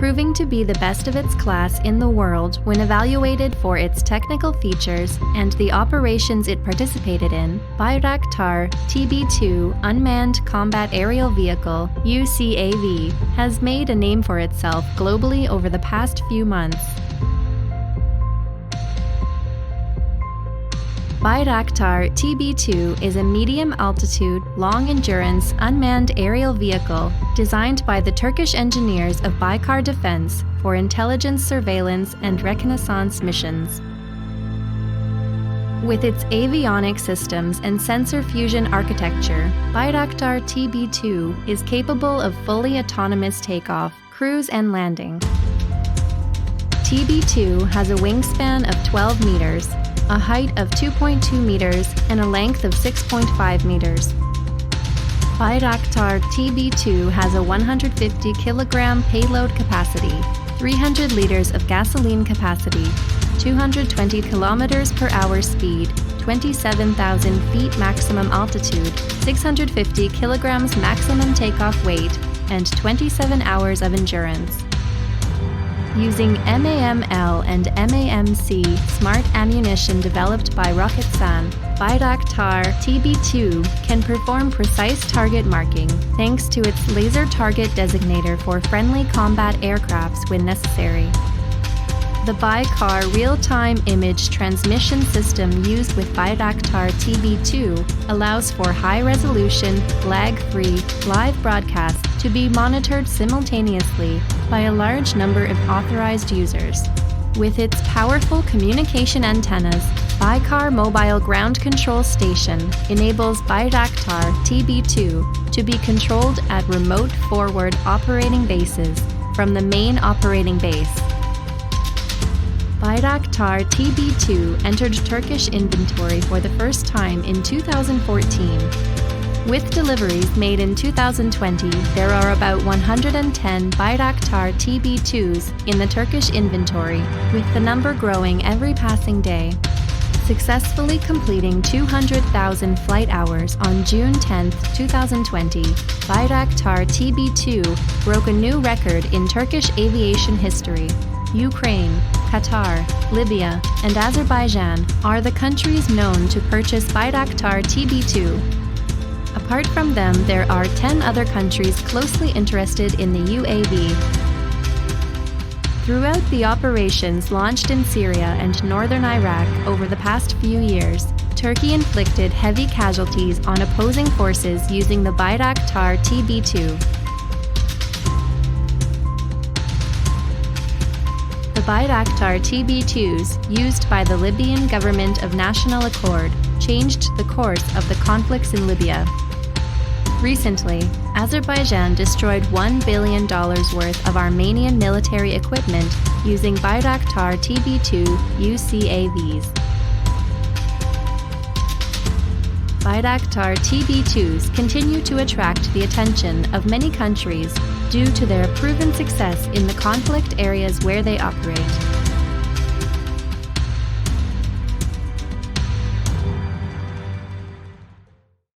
proving to be the best of its class in the world when evaluated for its technical features and the operations it participated in. Bayraktar TB2 Unmanned Combat Aerial Vehicle (UCAV) has made a name for itself globally over the past few months. Bayraktar TB2 is a medium-altitude, long-endurance, unmanned aerial vehicle designed by the Turkish engineers of Baykar Defense for intelligence, surveillance, and reconnaissance missions. With its avionic systems and sensor fusion architecture, Bayraktar TB2 is capable of fully autonomous takeoff, cruise, and landing. TB2 has a wingspan of 12 meters, a height of 2.2 meters, and a length of 6.5 meters. Bayraktar TB2 has a 150 kilogram payload capacity, 300 liters of gasoline capacity, 220 kilometers per hour speed, 27,000 feet maximum altitude, 650 kilograms maximum takeoff weight, and 27 hours of endurance. Using MAML and MAMC smart ammunition developed by Roketsan, Bayraktar TB2 can perform precise target marking thanks to its laser target designator for friendly combat aircrafts when necessary. The Baykar real-time image transmission system used with Bayraktar TB2 allows for high-resolution, lag-free, live broadcasts to be monitored simultaneously by a large number of authorized users. With its powerful communication antennas, Baykar Mobile Ground Control Station enables Bayraktar TB2 to be controlled at remote forward operating bases from the main operating base. Bayraktar TB2 entered Turkish inventory for the first time in 2014. With deliveries made in 2020, there are about 110 Bayraktar TB2s in the Turkish inventory, with the number growing every passing day. Successfully completing 200,000 flight hours on June 10, 2020, Bayraktar TB2 broke a new record in Turkish aviation history. Ukraine, Qatar, Libya, and Azerbaijan are the countries known to purchase Bayraktar TB2. Apart from them, there are 10 other countries closely interested in the UAV. Throughout the operations launched in Syria and northern Iraq over the past few years, Turkey inflicted heavy casualties on opposing forces using the Bayraktar TB2. The Bayraktar TB2s, used by the Libyan government of national accord, changed the course of the conflicts in Libya. Recently, Azerbaijan destroyed $1 billion worth of Armenian military equipment using Bayraktar TB2 UCAVs. Bayraktar TB2s continue to attract the attention of many countries due to their proven success in the conflict areas where they operate.